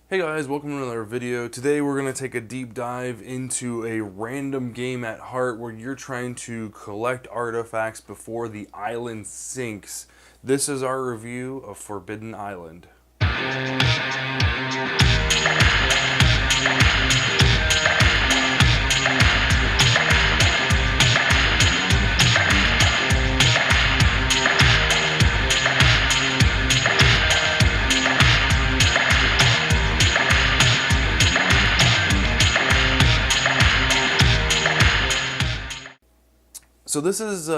Hey guys, welcome to another video. Today we're going to take a deep dive into a random game at heart where you're trying to collect artifacts before the island sinks. This is our review of Forbidden Island. So this is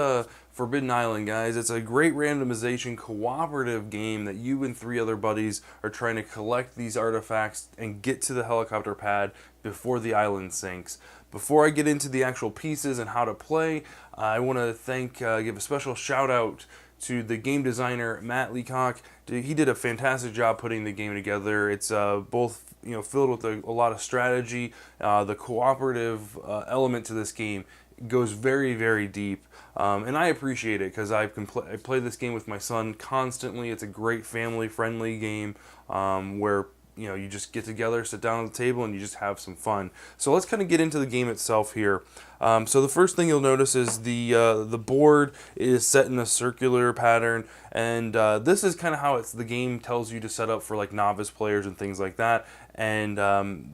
Forbidden Island, guys. It's a great randomization cooperative game that you and three other buddies are trying to collect these artifacts and get to the helicopter pad before the island sinks. Before I get into the actual pieces and how to play, I want to give a special shout out to the game designer Matt Leacock. He did a fantastic job putting the game together. It's both filled with a lot of strategy. The cooperative element to this game goes very, very deep, and I appreciate it because I play this game with my son constantly. It's a great family-friendly game where you just get together, sit down at the table, and you just have some fun. So let's kind of get into the game itself here. So the first thing you'll notice is the board is set in a circular pattern, and this is kind of how the game tells you to set up for like novice players and things like that. And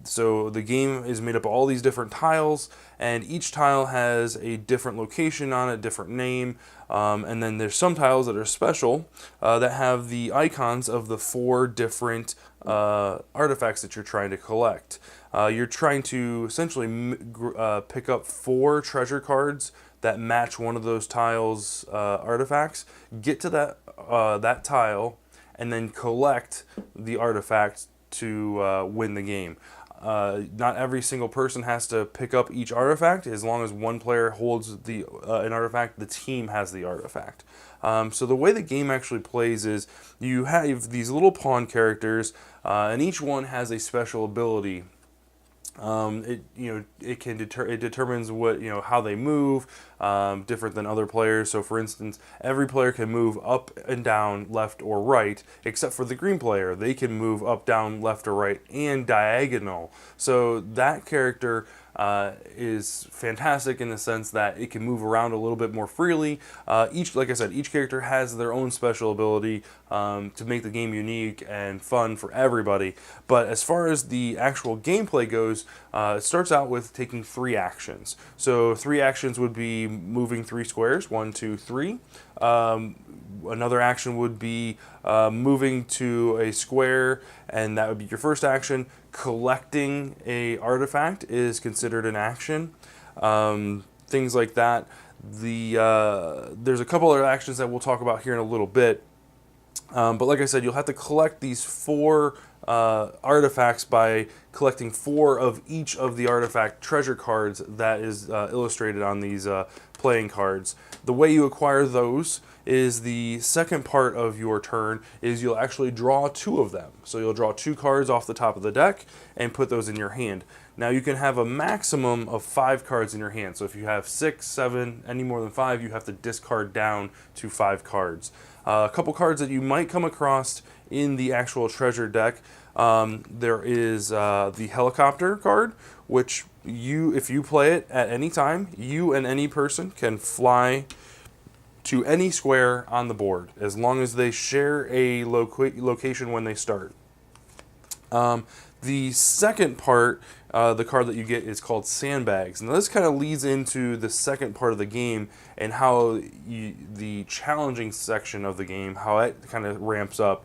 so the game is made up of all these different tiles, and each tile has a different location on it, different name, and then there's some tiles that are special that have the icons of the four different artifacts that you're trying to collect. You're trying to essentially pick up four treasure cards that match one of those tiles' artifacts, get to that tile, and then collect the artifact to win the game. Not every single person has to pick up each artifact. As long as one player holds an artifact, the team has the artifact. So the way the game actually plays is you have these little pawn characters, and each one has a special ability. It determines how they move, different than other players. So for instance, every player can move up and down, left or right, except for the green player. They can move up, down, left or right, and diagonal. So that character is fantastic in the sense that it can move around a little bit more freely. Like I said, each character has their own special ability to make the game unique and fun for everybody. But as far as the actual gameplay goes, it starts out with taking three actions. So three actions would be moving three squares, 1, 2, 3. Another action would be moving to a square, and that would be your first action. Collecting a artifact is considered an action. Things like that. There's a couple other actions that we'll talk about here in a little bit. But like I said, you'll have to collect these four artifacts by collecting four of each of the artifact treasure cards that is illustrated on these playing cards. The way you acquire those is the second part of your turn is you'll actually draw two of them. So you'll draw two cards off the top of the deck and put those in your hand. Now you can have a maximum of 5 cards in your hand. So if you have 6, 7, any more than 5, you have to discard down to 5 cards. A couple cards that you might come across in the actual treasure deck. There is the helicopter card, which if you play it at any time, you and any person can fly to any square on the board as long as they share a location when they start. The second part, the card that you get is called Sandbags. And this kind of leads into the second part of the game and how the challenging section of the game, how it kind of ramps up.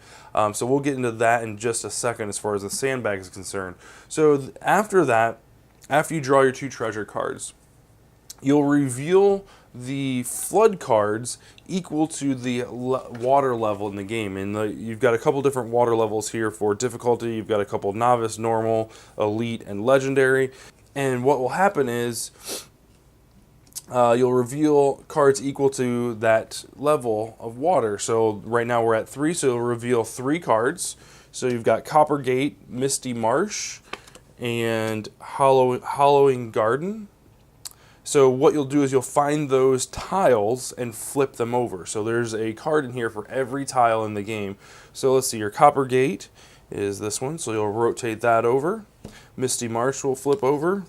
So we'll get into that in just a second as far as the Sandbags is concerned. So after that, after you draw your 2 treasure cards, you'll reveal the flood cards equal to the water level in the game. And you've got a couple different water levels here for difficulty. You've got a couple novice, normal, elite, and legendary. And what will happen is you'll reveal cards equal to that level of water. So right now we're at 3, so you'll reveal 3 cards. So you've got Coppergate, Misty Marsh, and Hollowing Garden. So what you'll do is you'll find those tiles and flip them over. So there's a card in here for every tile in the game. So let's see, your Coppergate is this one. So you'll rotate that over. Misty Marsh will flip over.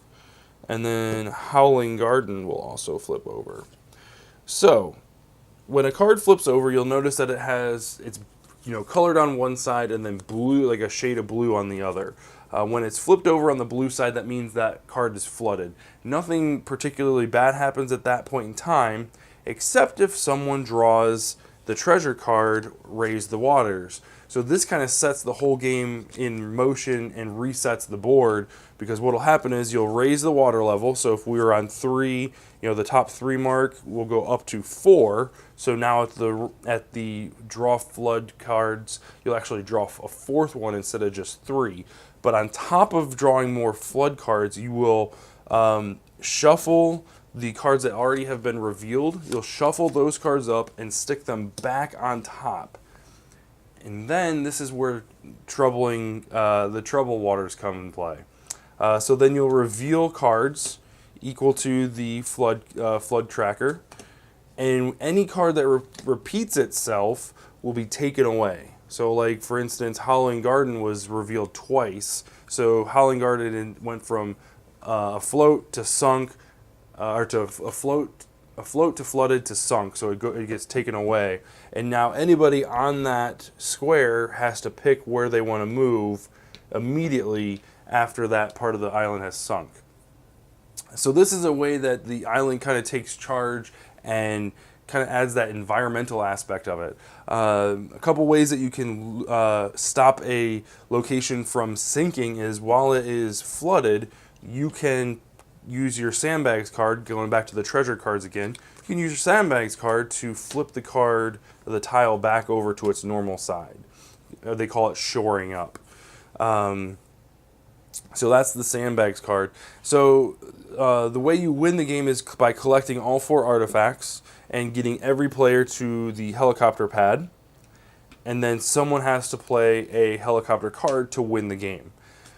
And then Howling Garden will also flip over. So when a card flips over, you'll notice that it's colored on one side and then blue, like a shade of blue on the other. When it's flipped over on the blue side, that means that card is flooded. Nothing particularly bad happens at that point in time, except if someone draws the treasure card, Raise the Waters. So this kind of sets the whole game in motion and resets the board, because what will happen is you'll raise the water level. So if we were on 3, the top 3 mark will go up to 4. So now at the draw flood cards, you'll actually draw a 4th one instead of just 3. But on top of drawing more flood cards, you will shuffle the cards that already have been revealed. You'll shuffle those cards up and stick them back on top. And then this is where the trouble waters come in play. So then you'll reveal cards equal to the flood tracker, and any card that repeats itself will be taken away. So like, for instance, Howling Garden was revealed twice. So Howling Garden went from afloat to sunk, or to afloat to flooded to sunk, so it gets taken away. And now anybody on that square has to pick where they want to move immediately after that part of the island has sunk. So this is a way that the island kind of takes charge and kind of adds that environmental aspect of it. A couple ways that you can stop a location from sinking is, while it is flooded, you can use your sandbags card, going back to the treasure cards again, you can use your sandbags card to flip the card, the tile, back over to its normal side. They call it shoring up. So that's the sandbags card. So the way you win the game is by collecting all 4 artifacts and getting every player to the helicopter pad. And then someone has to play a helicopter card to win the game.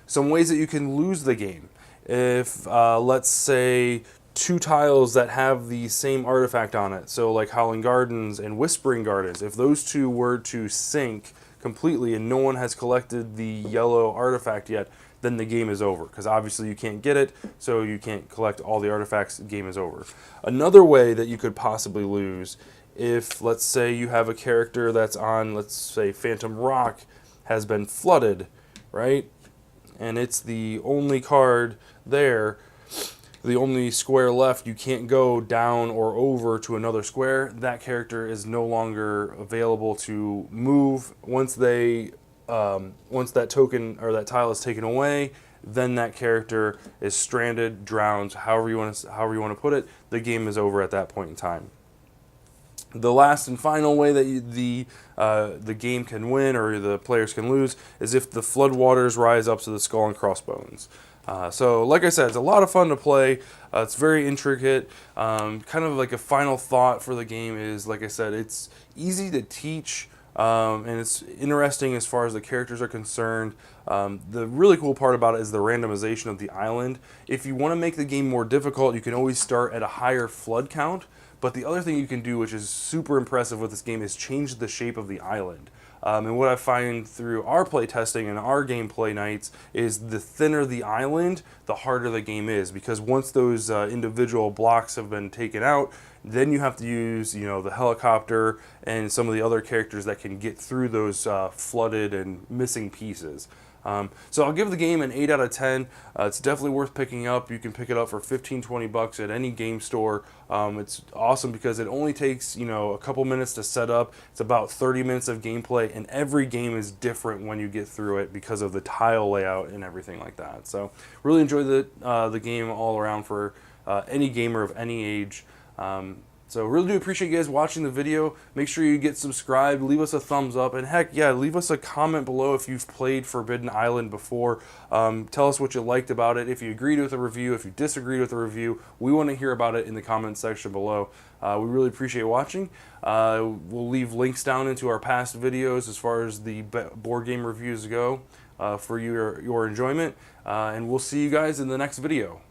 Some ways that you can lose the game. If, let's say, 2 tiles that have the same artifact on it, so like Howling Gardens and Whispering Gardens, if those 2 were to sink completely and no one has collected the yellow artifact yet, then the game is over, because obviously you can't get it, so you can't collect all the artifacts, the game is over. Another way that you could possibly lose, if, let's say, you have a character that's on, let's say, Phantom Rock has been flooded, right? And it's the only card there, the only square left, you can't go down or over to another square. That character is no longer available to move. Once that token or that tile is taken away, then that character is stranded, drowns, however you want to put it. The game is over at that point in time. The last and final way that the game can win, or the players can lose, is if the floodwaters rise up to the Skull and Crossbones. So like I said, it's a lot of fun to play. It's very intricate. Kind of like a final thought for the game is, like I said, it's easy to teach, and it's interesting as far as the characters are concerned. The really cool part about it is the randomization of the island. If you want to make the game more difficult, you can always start at a higher flood count. But the other thing you can do, which is super impressive with this game, is change the shape of the island. And what I find through our play testing and our gameplay nights is the thinner the island, the harder the game is. Because once those individual blocks have been taken out, then you have to use, the helicopter and some of the other characters that can get through those flooded and missing pieces. So I'll give the game an 8 out of 10. It's definitely worth picking up. You can pick it up for $15-20 at any game store. It's awesome because it only takes a couple minutes to set up. It's about 30 minutes of gameplay, and every game is different when you get through it because of the tile layout and everything like that. So really enjoy the game all around for any gamer of any age. So really do appreciate you guys watching the video. Make sure you get subscribed, leave us a thumbs up, and heck yeah, leave us a comment below if you've played Forbidden Island before. Tell us what you liked about it. If you agreed with the review, if you disagreed with the review, we want to hear about it in the comment section below. We really appreciate watching. We'll leave links down into our past videos as far as the board game reviews go for your enjoyment. And we'll see you guys in the next video.